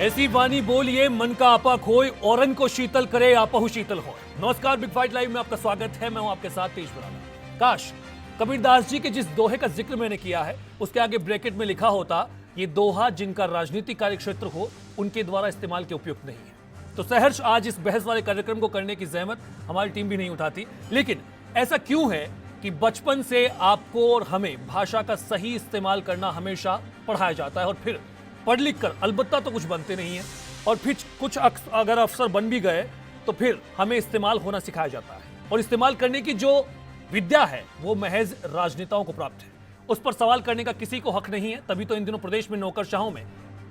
ऐसी वाणी बोलिए मन का आपा खोए, औरन को शीतल करे आपहु शीतल होए। नमस्कार, बिग फाइट लाइव में आपका स्वागत है। मैं हूं आपके साथ तेज बराबर। काश कबीरदास जी के जिस दोहे का जिक्र मैंने किया है उसके आगे ब्रैकेट में लिखा होता, ये दोहा जिनका राजनीतिक कार्यक्षेत्र हो उनके द्वारा इस्तेमाल के उपयुक्त नहीं है। तो सहर्ष आज इस बहस वाले कार्यक्रम को करने की जहमत हमारी टीम भी नहीं उठाती। लेकिन ऐसा क्यों है कि बचपन से आपको और हमें भाषा का सही इस्तेमाल करना हमेशा पढ़ाया जाता है और फिर पढ़ लिख कर अलबत्ता तो कुछ बनते नहीं है, और फिर कुछ अगर अफसर बन भी गए तो फिर हमें इस्तेमाल होना सिखाया जाता है। और इस्तेमाल करने की जो विद्या है वो महज राजनेताओं को प्राप्त है, उस पर सवाल करने का किसी को हक नहीं है। तभी तो इन दिनों प्रदेश में नौकरशाहों में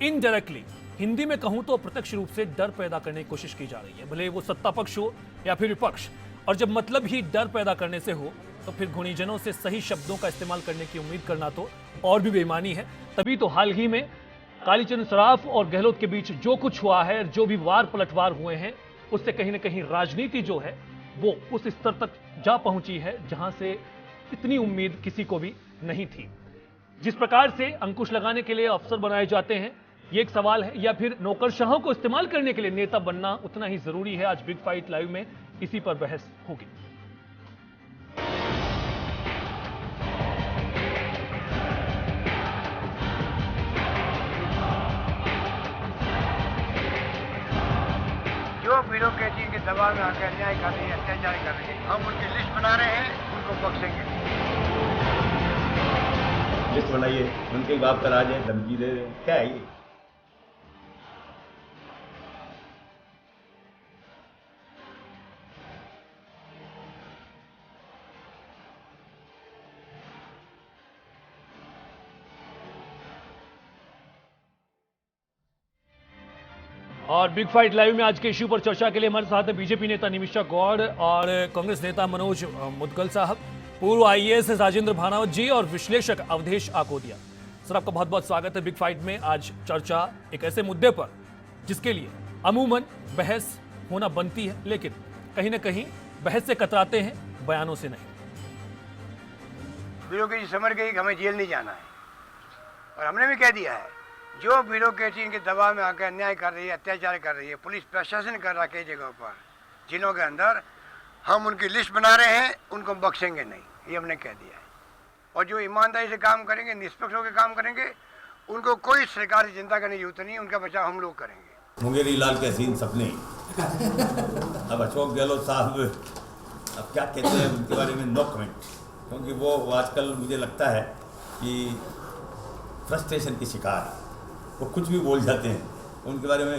इनडायरेक्टली, हिंदी में कहूं तो प्रत्यक्ष रूप से डर पैदा करने की कोशिश की जा रही है, भले वो सत्ता पक्ष हो या फिर विपक्ष। और जब मतलब ही डर पैदा करने से हो तो फिर गुणीजनों से सही शब्दों का इस्तेमाल करने की उम्मीद करना तो और भी बेईमानी है। तभी तो हाल ही में कालीचरण सराफ और गहलोत के बीच जो कुछ हुआ है, जो भी वार पलटवार हुए हैं, उससे कहीं ना कहीं राजनीति जो है वो उस स्तर तक जा पहुंची है जहां से इतनी उम्मीद किसी को भी नहीं थी। जिस प्रकार से अंकुश लगाने के लिए अफसर बनाए जाते हैं ये एक सवाल है, या फिर नौकरशाहों को इस्तेमाल करने के लिए नेता बनना उतना ही जरूरी है। आज बिग फाइट लाइव में इसी पर बहस होगी। जो ब्यूरोक्रेसी के दबाव में आकर अन्याय कर रही है, अत्याचार कर रही है, हम उनकी लिस्ट बना रहे हैं, उनको बख्शेंगे। लिस्ट बनाइए, उनके बाप का राज है, धमकी दे रहे हैं, क्या है ये? और बिग फाइट लाइव में आज के इश्यू पर चर्चा के लिए हमारे साथ है बीजेपी नेता निमिषा गौड़ और कांग्रेस नेता मनोज मुदगल साहब, पूर्व आईएएस राजेंद्र भानावत जी और विश्लेषक अवधेश आकोदिया। सर, आपका बहुत बहुत स्वागत है बिग फाइट में। आज चर्चा एक ऐसे मुद्दे पर जिसके लिए अमूमन बहस होना बनती है, लेकिन कहीं ना कहीं बहस से कतराते हैं, बयानों से नहीं। ब्यूरोक्रेसी समझ गई कि हमें जेल नहीं जाना है, और हमने भी कह दिया है जो ब्यूरोक्रेसी इनके दबाव में आकर अन्याय कर रही है, अत्याचार कर रही है, पुलिस प्रशासन कर रहा है कई जगहों पर जिलों के अंदर, हम उनकी लिस्ट बना रहे हैं, उनको बख्शेंगे नहीं, ये हमने कह दिया है। और जो ईमानदारी से काम करेंगे, निष्पक्ष होकर काम करेंगे, उनको कोई सरकार से चिंता करने की जरूरत नहीं, उनका बचाव हम लोग करेंगे। मुंगेरी लाल के हसीन सपने। अब अशोक गहलोत साहब अब क्या कहते हैं उनके बारे में नो कमेंट, क्योंकि वो आजकल मुझे लगता है कि फ्रस्ट्रेशन की शिकार, वो कुछ भी बोल जाते हैं, उनके बारे में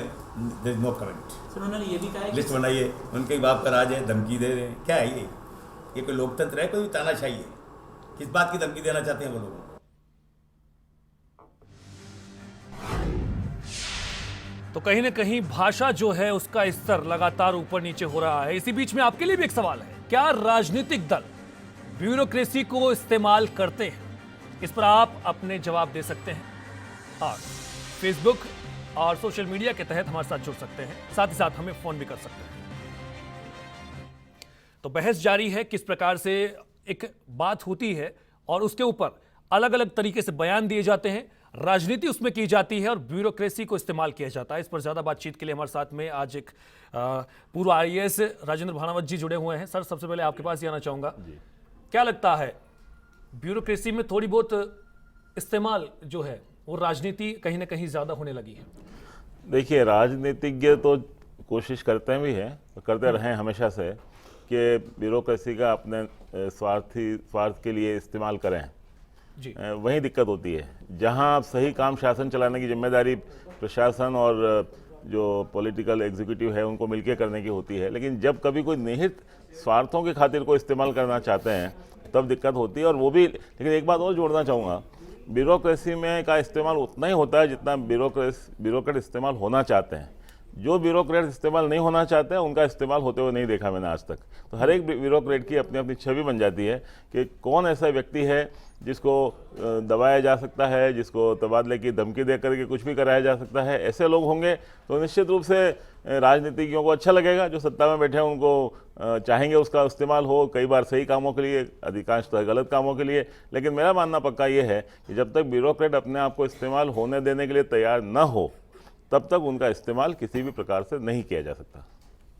नो कमेंट। सर, उन्होंने ये भी कहा है लिस्ट बनाइए, उनके बाप का राज है, धमकी दे रहे हैं, क्या है ये कोई लोकतंत्र है, कोई तानाशाही है? किस बात की धमकी देना चाहते हैं वो लोग? तो कहीं ना कहीं भाषा जो है उसका स्तर लगातार ऊपर नीचे हो रहा है। इसी बीच में आपके लिए भी एक सवाल है, क्या राजनीतिक दल ब्यूरोक्रेसी को इस्तेमाल करते हैं? इस पर आप अपने जवाब दे सकते हैं और फेसबुक और सोशल मीडिया के तहत हमारे साथ जुड़ सकते हैं, साथ ही साथ हमें फोन भी कर सकते हैं। तो बहस जारी है, किस प्रकार से एक बात होती है और उसके ऊपर अलग अलग तरीके से बयान दिए जाते हैं, राजनीति उसमें की जाती है और ब्यूरोक्रेसी को इस्तेमाल किया जाता है। इस पर ज्यादा बातचीत के लिए हमारे साथ में आज एक पूर्व आईएएस राजेंद्र भानावत जी जुड़े हुए हैं। सर, सबसे पहले आपके पास ही आना चाहूंगा, क्या लगता है ब्यूरोक्रेसी में थोड़ी बहुत इस्तेमाल जो है वो राजनीति कहीं ना कहीं ज्यादा होने लगी है? देखिए, राजनीतिज्ञ तो कोशिश करते भी हैं, करते रहे हैं हमेशा से, कि ब्यूरोक्रेसी का अपने स्वार्थ के लिए इस्तेमाल करें जी। वही दिक्कत होती है। जहां सही काम शासन चलाने की जिम्मेदारी प्रशासन और जो पॉलिटिकल एग्जीक्यूटिव है उनको मिलकर करने की होती है, लेकिन जब कभी कोई निहित स्वार्थों की खातिर को इस्तेमाल करना चाहते हैं तब दिक्कत होती है। और वो भी, लेकिन एक बात और जोड़ना चाहूँगा, ब्यूरोक्रेसी में का इस्तेमाल उतना ही होता है जितना ब्यूरोक्रेट इस्तेमाल होना चाहते हैं। जो ब्यूरोक्रेट इस्तेमाल नहीं होना चाहते हैं उनका इस्तेमाल होते हुए नहीं देखा मैंने आज तक। तो हर एक ब्यूरोक्रेट की अपनी अपनी छवि बन जाती है कि कौन ऐसा व्यक्ति है जिसको दबाया जा सकता है, जिसको तबादले की धमकी दे करके कुछ भी कराया जा सकता है। ऐसे लोग होंगे तो निश्चित रूप से राजनीतिज्ञों को अच्छा लगेगा, जो सत्ता में बैठे हैं उनको चाहेंगे उसका इस्तेमाल हो, कई बार सही कामों के लिए, अधिकांशतः गलत कामों के लिए। लेकिन मेरा मानना पक्का ये है कि जब तक ब्यूरोक्रेट अपने आप को इस्तेमाल होने देने के लिए तैयार न हो तब तक उनका इस्तेमाल किसी भी प्रकार से नहीं किया जा सकता।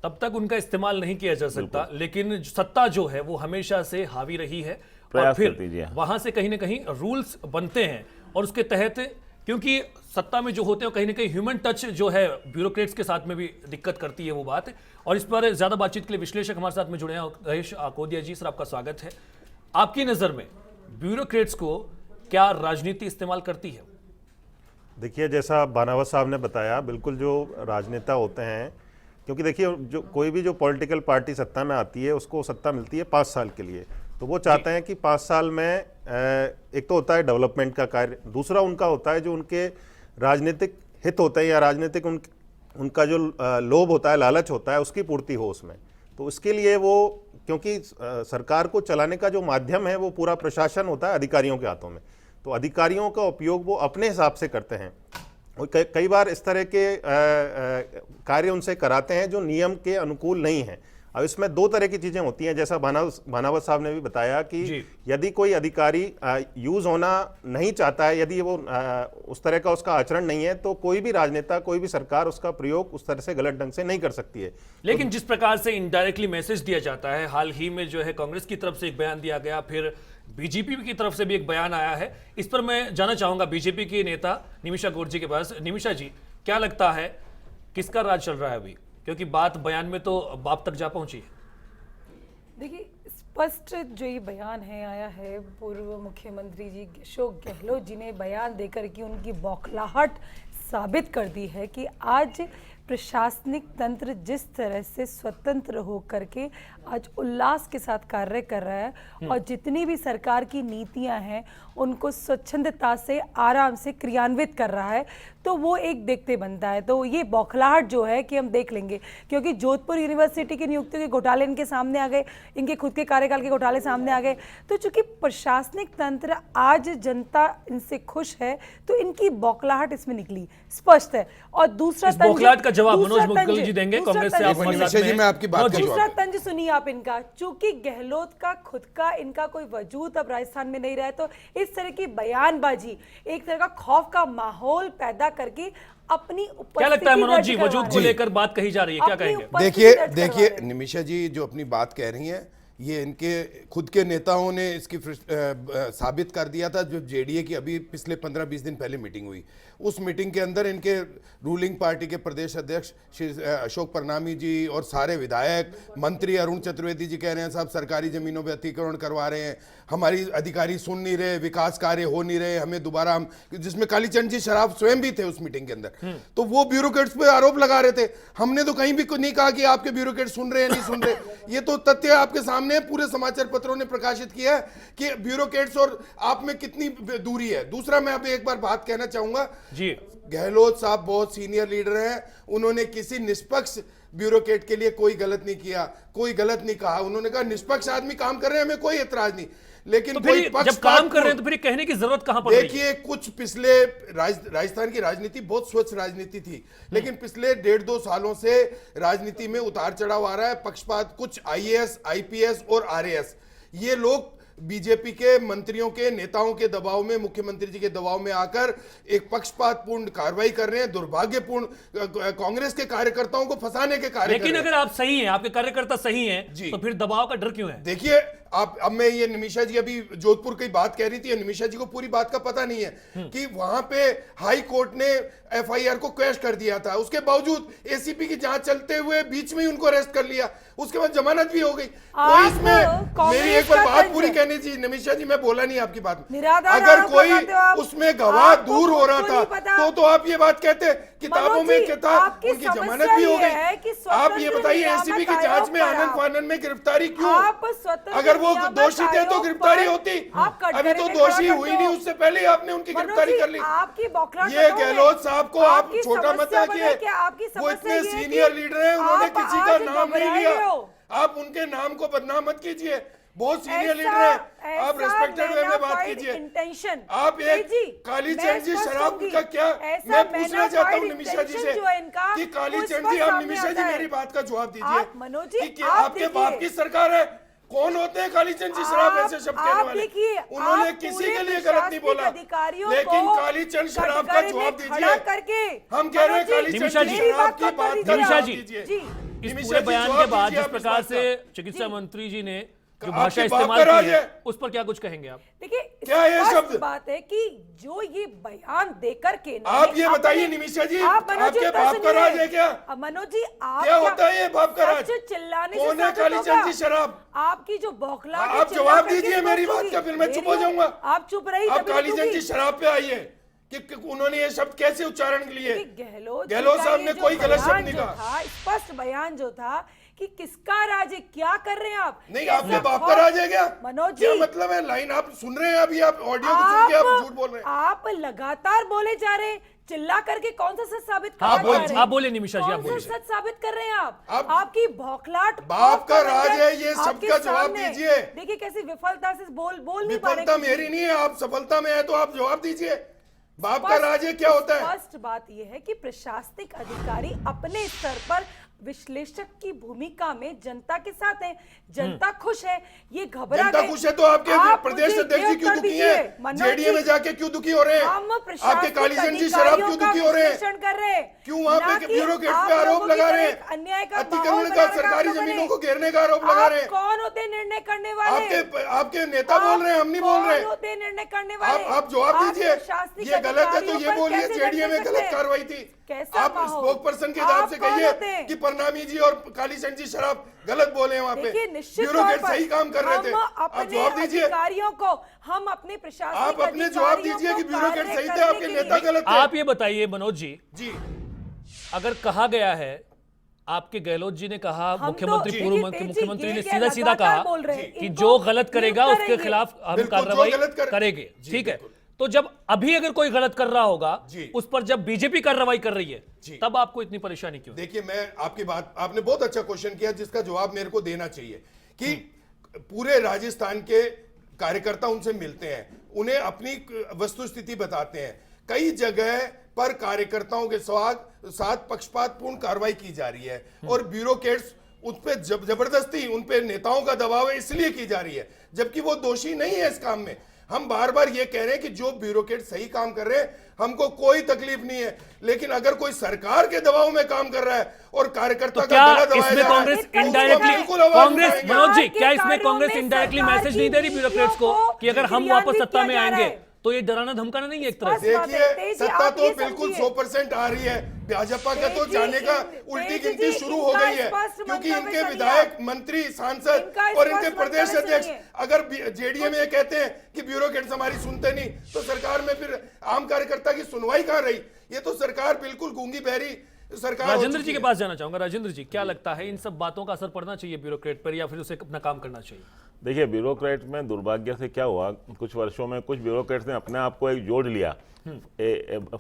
तब तक उनका इस्तेमाल नहीं किया जा सकता, लेकिन सत्ता जो है वो हमेशा से हावी रही है और प्रयास फिर करती है। वहां से कहीं ना कहीं रूल्स बनते हैं और उसके तहत, क्योंकि सत्ता में जो होते हैं कहीं ना कहीं ह्यूमन टच जो है ब्यूरोक्रेट्स के साथ में भी दिक्कत करती है वो बात। और इस पर ज्यादा बातचीत के लिए विश्लेषक हमारे साथ में जुड़े हैं। रमेश आकोदिया जी, सर आपका स्वागत है। आपकी नजर में ब्यूरोक्रेट्स को क्या राजनीति इस्तेमाल करती है? देखिए, जैसा बानावत साहब ने बताया, बिल्कुल जो राजनेता होते हैं, क्योंकि देखिए जो कोई भी जो पॉलिटिकल पार्टी सत्ता में आती है उसको सत्ता मिलती है 5 साल के लिए, तो वो चाहते हैं कि 5 साल में एक तो होता है डेवलपमेंट का कार्य, दूसरा उनका होता है जो उनके राजनीतिक हित होते हैं या राजनीतिक उनका जो लोभ होता है, लालच होता है, उसकी पूर्ति हो उसमें। तो इसके लिए वो, क्योंकि सरकार को चलाने का जो माध्यम है वो पूरा प्रशासन होता है अधिकारियों के हाथों में, तो अधिकारियों का उपयोग वो अपने हिसाब से करते हैं और कई बार इस तरह के कार्य उनसे कराते हैं जो नियम के अनुकूल नहीं है। अब इसमें 2 तरह की चीज़ें होती हैं, जैसा बानावत साहब ने भी बताया कि यदि कोई अधिकारी यूज़ होना नहीं चाहता है, यदि वो उस तरह का उसका आचरण नहीं है, तो कोई भी राजनेता, कोई भी सरकार उसका प्रयोग उस तरह से गलत ढंग से नहीं कर सकती है। लेकिन जिस प्रकार से इनडायरेक्टली मैसेज दिया जाता है, हाल ही में जो है कांग्रेस की तरफ से एक बयान दिया गया, फिर बीजेपी की तरफ से भी एक बयान आया है, इस पर मैं जानना चाहूंगा बीजेपी के नेता निमिषा गौर जी के पास। निमिषा जी, क्या लगता है किसका राज चल रहा है अभी, क्योंकि बात बयान में तो बाप तक जा पहुंची है? देखिए, स्पष्ट जो ये बयान है आया है, पूर्व मुख्यमंत्री जी अशोक गहलोत जी ने बयान देकर कि उनकी बौखलाहट साबित कर दी है कि आज प्रशासनिक तंत्र जिस तरह से स्वतंत्र होकर के आज उल्लास के साथ कार्य कर रहा है और जितनी भी सरकार की नीतियां हैं उनको स्वच्छंदता से आराम से क्रियान्वित कर रहा है, तो वो एक देखते बनता है। तो ये बौखलाहट जो है कि हम देख लेंगे, क्योंकि जोधपुर यूनिवर्सिटी की नियुक्तियों के घोटाले इनके सामने आ गए, इनके खुद के कार्यकाल के घोटाले सामने आ गए, तो चूंकि प्रशासनिक तंत्र आज जनता इनसे खुश है तो इनकी बौखलाहट इसमें निकली स्पष्ट है। और दूसरा बौखलाहट का जवाब मनोज मुद्गल जी देंगे कांग्रेस से। आप मैं आपकी बात का दूसरा तंज सुनिए आप इनका, चूंकि गहलोत का खुद का इनका कोई वजूद अब राजस्थान में नहीं रहा है, तो इस तरह की बयानबाजी एक तरह का खौफ का माहौल पैदा करके अपनी उपस्थिति, क्या लगता है मनोज जी, वजूद को लेकर बात कही जा रही है, क्या कहेंगे? देखिए निमिषा जी जो अपनी बात कह रही हैं, ये इनके खुद के नेताओं ने इसकी साबित कर दिया था। जो जेडीए की अभी पिछले 15-20 दिन पहले मीटिंग हुई, उस मीटिंग के अंदर इनके रूलिंग पार्टी के प्रदेश अध्यक्ष श्री अशोक परनामी जी और सारे विधायक, मंत्री अरुण चतुर्वेदी जी कह रहे हैं साहब सरकारी जमीनों पे अतिक्रमण करवा रहे हैं, हमारी अधिकारी सुन नहीं रहे, विकास कार्य हो नहीं रहे, हमें दोबारा हम, जिसमें कालीचंद जी शराफ स्वयं भी थे उस मीटिंग के अंदर, तो वो ब्यूरोक्रेट्स पे आरोप लगा रहे थे। हमने तो कहीं भी नहीं कहा कि आपके ब्यूरोक्रेट सुन रहे हैं नहीं सुन रहे, ये तो तथ्य आपके सामने पूरे समाचार पत्रों ने प्रकाशित किया है कि ब्यूरोक्रेट्स और आप में कितनी दूरी है। दूसरा मैं अब एक बार बात कहना चाहूंगा जी, गहलोत साहब बहुत सीनियर लीडर हैं, उन्होंने किसी निष्पक्ष ब्यूरोक्रेट के लिए कोई गलत नहीं किया, कोई गलत नहीं कहा। उन्होंने कहा निष्पक्ष आदमी काम कर रहे हैं, हमें कोई एतराज नहीं, लेकिन तो कोई जब काम कर रहे हैं तो फिर कहने की जरूरत कहां पड़ रही है? देखिए, कुछ पिछले राजस्थान की राजनीति बहुत स्वच्छ राजनीति थी, लेकिन पिछले 1.5-2 सालों से राजनीति में उतार चढ़ाव आ रहा है। पक्षपात, कुछ आईएएस, आईपीएस और आरएएस, ये लोग बीजेपी के मंत्रियों के नेताओं के दबाव में, मुख्यमंत्री जी के दबाव में आकर एक पक्षपातपूर्ण कार्रवाई कर रहे हैं, दुर्भाग्यपूर्ण कांग्रेस के कार्यकर्ताओं को फंसाने के कार्य। लेकिन अगर आप सही हैं, आपके कार्यकर्ता सही हैं, तो फिर दबाव का डर क्यों है? देखिए, आप अब मैं ये निमिषा जी अभी जोधपुर की बात कह रही थी, निमिषा जी को पूरी बात का पता नहीं है कि वहां पे हाई कोर्ट ने एफआईआर को क्वैश कर दिया था, उसके बावजूद एसीपी की जांच चलते हुए बीच में ही उनको अरेस्ट कर लिया, उसके बाद जमानत भी हो गई। कोई इसमें मेरी एक बार बात पूरी कहनी चाहिए निमिषा जी, मैं बोला नहीं आपकी बात, अगर कोई उसमें गवाह दूर हो रहा था तो आप ये बात कहते किताबों में क्या था, उनकी जमानत भी हो गई। आप ये बताइए एसीपी की जांच में आनंद फानन में गिरफ्तारी क्यों? अगर वो दोषी थे तो गिरफ्तारी होती, अभी तो दोषी हुई नहीं, उससे पहले ही आपने उनकी गिरफ्तारी कर ली। ये गहलोत साहब को आप छोटा मत आंकिए, वो इतने सीनियर लीडर हैं, उन्होंने किसी का नाम नहीं लिया, आप उनके नाम को बदनाम मत कीजिए, बहुत सीनियर लीडर हैं, आप रिस्पेक्टेड वे में बात कीजिए। आप एक कालीचंद जी शराब का क्या, मैं पूछना चाहता हूँ निमिषा जी से कि कालीचंद जी, आप निमिषा जी मेरी बात का जवाब दीजिए कि आपके बाप की सरकार है, कौन होते हैं कालीचंद जी शराब ऐसे शब्द कहने आप वाले? देखिए, उन्होंने आप किसी पूरे के लिए गलत नहीं बोला, प्रशासनिक अधिकारियों लेकिन को कालीचंद शराब का कटघरे में जवाब खड़ा दीजिए। करके हम कह रहे हैं मनोज जी, कालीचंद निमिषा जी जी, शराब की मेरी बात बात को का निमिषा जवाब जी, दीजिए। जी इस निमिषा पूरे जी, बयान जवाब के बाद दीजिए जिस आप इस प्रकार बात से का। चिकित्सा मंत्री जी ने जो आपके भाषा बाप का इस्तेमाल राज की है। है उस पर क्या कुछ कहेंगे आप? देखिए, क्या है ये स्पष्ट शब्द? बात है कि जो ये बयान देकर के आप ये अपने- बताइए निमिषा जी, आप मनोज जी आपके उत्तर बाप का सुनिए। राज है क्या? मनोज जी, आप क्या होता है ये बाप का राज? सच चिल्लाने से कौन है साबित कालीचंद होगा? जी शराब? आपकी जो बौखलाहट है, आप चिल्ला जवाब करके दीजिए मेरी स्पष्ट बात का, होगी। फिर मैं चुप हो मेरी- जाऊंगा। आप चुप रही आप तभी कालीचंद रुकूंगी। जी शराब पे आइए कि उन्होंने ये शब्द कैसे उच्चारण लिए? गहलोत गहलोत जी का साहब ये ने जो कोई गलत बयान शब्द नहीं जो कहा। था, स्पष्ट बयान जो था कि किसका राज है, क्या कर रहे हैं आप? नहीं, कैसा आपके बाप का खौफ- राज है क्या? मनोज क्या जी, मतलब है? लाइन आप सुन रहे हैं अभी, आप ऑडियो को सुन के आप झूठ बोल रहे हैं। आप लगातार बोले जा रहे हैं, चिल्ला करके कौन सा सच साबित कर आप रहे हैं? बोलिए, आप बोलिए निमिषा जी, आप कौन सा बोलिए। सच साबित कर रहे हैं आप? आप- आपकी भौखलाहट बाप खौफ का का राज मंजर है, ये शब्द आपके का जवाब सामने। दीजिए। देखिए कैसी विफलता से बोल नहीं पा रहे। विफलता मेरी नहीं है, आप सफलता में है तो आप जवाब दीजिए। बाप का राज है, क्या होता है? स्पष्ट बात यह है कि प्रशासनिक अधिकारी अपने स्तर पर विश्लेषक की भूमिका में जनता के साथ हैं। जनता खुश है, ये घबरा जनता गए। खुश है तो आपके आप प्रदेश मुझे अध्यक्ष जी ये क्यों उत्तर दुखी दीजिए, हैं? मनोज जेडीए जी। में जाके क्यों दुखी हो रहे हैं? हम आपके प्रशासनिक कालीचंद जी शराब क्यों दुखी हो रहे हैं? अधिकारियों का विश्लेषण कर रहे हैं। क्यों वहां ना पे कि ब्यूरोक्रेट आप पे आरोप लोगों की लगा तरह रहे एक अन्याय का हैं? माहौल अतिक्रमण बना का, रखा सरकारी आप लोगों जमीनों ने। को घेरने का आरोप लगा रहे हैं। आप कौन होते हैं निर्णय करने वाले? आपके नेता बोल रहे हैं, हम नहीं बोल रहे। कौन होते हैं निर्णय करने वाले? आप जवाब दीजिए। प्रशासनिक ये गलत है तो अधिकारियों ये पर बोलिए कैसे जेडीए में लड़ गलत सकते हैं? कार्रवाई थी। कैसा आप माहौल? स्पोक पर्सन के हिसाब आप से कौन कहिए होते हैं? कि प्रणामी जी और कालीचंद जी शराब गलत बोले हैं वहां पे। देखिए, निश्चित ब्यूरोक्रेट तौर पर सही काम कर रहे थे। हम आप अपने जवाब दीजिए। अधिकारियों को, हम अपने प्रशासनिक आप अपने जवाब अधिकारियों दीजिए को कि ब्यूरोक्रेट कार्य सही थे, करने आपके के नेता लिए- गलत थे। आप ये बताइए मनोज जी, जी, अगर कहा गया है आपके गहलोत जी ने कहा, हम तो- मुख्यमंत्री जी, पूर्व तेजी, मुख्यमंत्री ये ने क्या सीधा सीधा लगातार कहा बोल रहे हैं? कि इनको जो गलत करेगा नियुक्त उसके करेंगे। खिलाफ हम बिल्कुल, जो कार्रवाई गलत करेंगे। जी, ठीक है, बिल्कुल। तो जब अभी अगर कोई गलत कर रहा होगा जी। उस पर जब बीजेपी कार्रवाई कर रही है जी। तब आपको इतनी परेशानी क्यों? देखिए, मैं आपकी बात, आपने बहुत अच्छा क्वेश्चन किया जिसका जवाब मेरे को देना चाहिए कि पूरे राजस्थान के कार्यकर्ता उनसे मिलते हैं, उन्हें अपनी वस्तु स्थिति बताते हैं। कई जगह पर कार्यकर्ताओं के साथ पक्षपातपूर्ण कार्रवाई की जा रही है और ब्यूरोक्रेट्स उन पे जबरदस्ती, उन पे नेताओं का दबाव है इसलिए की जा रही है, जबकि वो दोषी नहीं है इस काम में। हम बार बार ये कह रहे हैं कि जो ब्यूरोक्रेट सही काम कर रहे हैं हमको कोई तकलीफ नहीं है, लेकिन अगर कोई सरकार के दबाव में काम कर रहा है और कार्यकर्ता तो का क्या गला दबाया इसमें जा रहा है, कांग्रेस तो उसको इनडायरेक्टली, बिल्कुल आवाज कांग्रेस उठाएंगे। मनोज जी, सरकार क्या के इसमें कार्यों कांग्रेस में इनडायरेक्टली सरकार मैसेज की नहीं दे रही ब्यूरोक्रेट्स को नीतियों कि अगर हम क्रियान्वित वापस सत्ता किया में जा रहा आएंगे है? तो ये डराना धमकाना नहीं है एक तरह से? बात है, देखिए, तेजी, सत्ता आप तो ये बिल्कुल समझिए। 100% आ रही है, भाजपा का तो तेजी, जाने का उल्टी तेजी गिनती जी, शुरू हो इनका गई है, स्पष्ट क्योंकि मंतव्य इनके सुनिए। विधायक, मंत्री, सांसद इनका और इनके स्पष्ट प्रदेश मंतव्य अध्यक्ष सुनिए। अगर जेडीए में ये कहते हैं कि ब्यूरोक्रेट्स हमारी सुनते नहीं, तो सरकार में फिर आम कार्यकर्ता की सुनवाई कहाँ रही? ये तो सरकार बिल्कुल गूंगी बहरी सरकार हो राजेंद्र चुकी जी के है। पास जाना चाहूंगा। राजेंद्र जी, क्या लगता है इन सब बातों का असर पड़ना चाहिए ब्यूरोक्रेट पर या फिर उसे अपना काम करना चाहिए? देखिए, ब्यूरोक्रेट में दुर्भाग्य से क्या हुआ, कुछ वर्षों में कुछ ब्यूरोक्रेट्स ने अपने आप को एक जोड़ लिया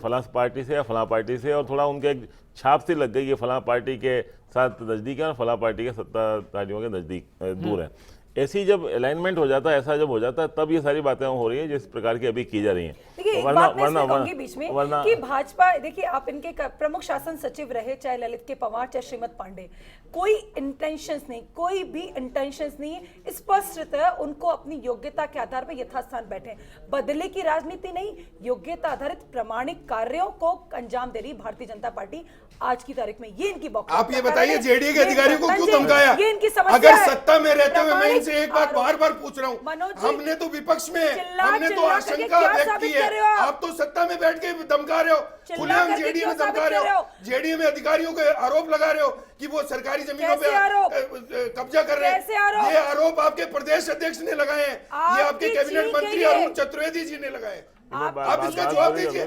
फलां पार्टी से या फलां पार्टी से, और थोड़ा उनके एक छाप सी लग गई ये फलां पार्टी के साथ नज़दीक है और फलां पार्टी के सत्ताधारियों के नज़दीक दूर है। ऐसी जब अलाइनमेंट हो जाता है, ऐसा जब हो जाता है, तब ये सारी बातें हो रही है जिस प्रकार की अभी की जा रही हैं। देखिए, एक बात मैं इसमें कहूंगी बीच में कि भाजपा, देखिए आप इनके प्रमुख शासन सचिव रहे, चाहे ललित के पवार चाहे श्रीमद पांडे, कोई इंटेंशंस नहीं, कोई भी इंटेंशंस नहीं है। स्पष्टतः उनको अपनी योग्यता के आधार पर यथास्थान बैठे, बदले की राजनीति नहीं, योग्यता आधारित प्रामाणिक कार्यों को अंजाम दे रही भारतीय जनता पार्टी आज की तारीख में। ये इनकी आप ये बताइए, जेडीए के अधिकारियों को क्यों धमकाया? ये इनकी समस्या अगर है। सत्ता में रहते हुए मैं इनसे एक बात आरोप। बार बार पूछ रहा हूँ, मनोज जी, हमने तो विपक्ष में, हमने तो चिल्ला आशंका करके क्या व्यक्त साबित की है, कर रहे हो आप? आप तो सत्ता में बैठ के धमका रहे हो, चिल्ला खुलेआम करके जेडीए में क्यों धमका साबित रहे कर रहे हो, हो? जेडीए में अधिकारियों के आरोप लगा रहे हो कि वो सरकारी जमीनों कैसे आरोप? पे कब्जा कर रहे कैसे आरोप? हैं। ये आरोप आपके प्रदेश अध्यक्ष ने लगाए हैं, ये आपके आपकी कैबिनेट जी के मंत्री लिए। अरुण चतुर्वेदी जी ने लगाए हैं। आप इसका जवाब दीजिए।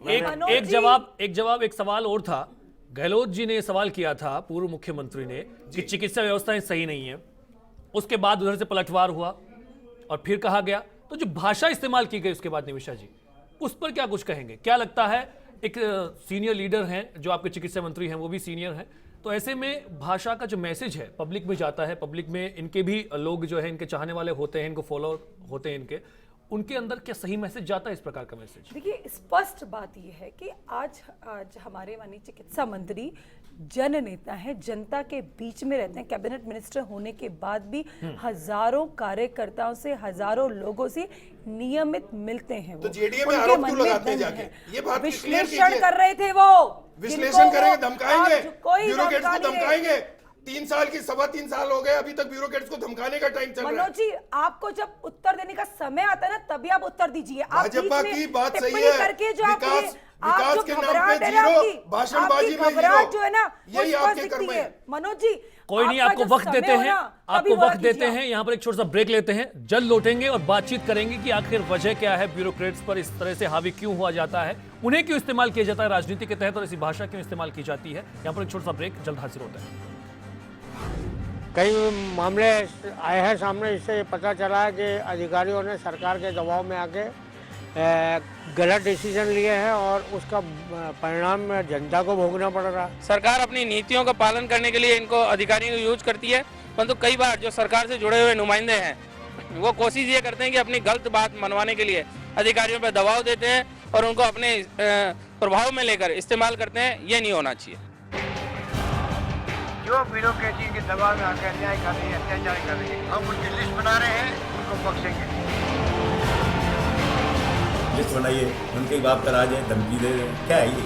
मनोज एक जी- जवाब, एक सवाल और था। गहलोत जी ने सवाल किया था पूर्व मुख्यमंत्री ने कि चिकित्सा व्यवस्थाएं सही नहीं है, उसके बाद उधर से पलटवार हुआ और फिर कहा गया, तो जो भाषा इस्तेमाल की गई उसके बाद निमिषा जी, उस पर क्या कुछ कहेंगे? क्या लगता है, एक सीनियर लीडर हैं जो आपके चिकित्सा मंत्री हैं, वो भी सीनियर हैं, तो ऐसे में भाषा का जो मैसेज है पब्लिक में जाता है, पब्लिक में इनके भी लोग जो है इनके चाहने वाले होते हैं, इनको फॉलो होते हैं, उनके अंदर क्या सही मैसेज जाता है इस प्रकार का मैसेज? देखिए, स्पष्ट बात यह है कि आज हमारे माननीय चिकित्सा मंत्री जन नेता हैं, जनता के बीच में रहते हैं, कैबिनेट मिनिस्टर होने के बाद भी हजारों कार्यकर्ताओं से, हजारों लोगों से नियमित मिलते हैं वो। तो जेडीए में उनके आरोप मन क्यों में लगाते हैं दम जाके? है। ये बात क्लियर विश्लेषण कीजिए। कर रहे थे वो, विश्लेषण करेंगे, जिनको धमकाएंगे, आप कोई ब्यूरोक्रेट्स को धमका नहीं रहे। धमकाएंगे। 3 साल की 3.25 साल हो गए, अभी तक ब्यूरोक्रेट्स को धमकाने का टाइम चल रहा है। मनोज जी, आपको जब उत्तर देने का समय आता है ना, तभी आप उत्तर दीजिए। आप भाजपा बीच में की बात सही टिप्पणी है, करके जो आप विकास आप जो के नाम घबराहट पे है ना जीरो, आपकी, भाषणबाजी में आपकी घबराहट जीरो। जो है ना, वो यही स्पष्ट आपके दिखती कर्म है। है। मनोज जी, कोई नहीं, आपका आपको जो वक्त समय देते हो हैं, ना, आपको तभी वक्त बोला देते कीजिए हैं। यहाँ पर एक छोटा सा ब्रेक लेते हैं, जल्द लौटेंगे और बातचीत करेंगे कि आखिर वजह क्या है, ब्यूरोक्रेट्स पर इस तरह से हावी क्यों हुआ जाता है, उन्हें क्यों इस्तेमाल किया जाता है राजनीति के तहत और ऐसी भाषा क्यों इस्तेमाल की जाती है। यहाँ पर एक छोटा सा ब्रेक, जल्द हाजिर होता है। कई मामले आए हैं सामने, इससे पता चला है कि अधिकारियों ने सरकार के दबाव में आके गलत डिसीजन लिए हैं और उसका परिणाम जनता को भोगना पड़ रहा है। सरकार अपनी नीतियों का पालन करने के लिए इनको अधिकारियों को यूज करती है, परंतु कई बार जो सरकार से जुड़े हुए नुमाइंदे हैं वो कोशिश ये करते हैं कि अपनी गलत बात मनवाने के लिए अधिकारियों पर दबाव देते हैं और उनको अपने प्रभाव में लेकर इस्तेमाल करते हैं। ये नहीं होना चाहिए। जो ब्यूरोक्रेसी के दबाव में आकर अन्याय कर रही है, अत्याचार कर रही है, हम उनकी लिस्ट बना रहे हैं, उनको बख्शेंगे। लिस्ट बनाइए, उनके बाप का राज है, धमकी दे रहे हैं, क्या है ये?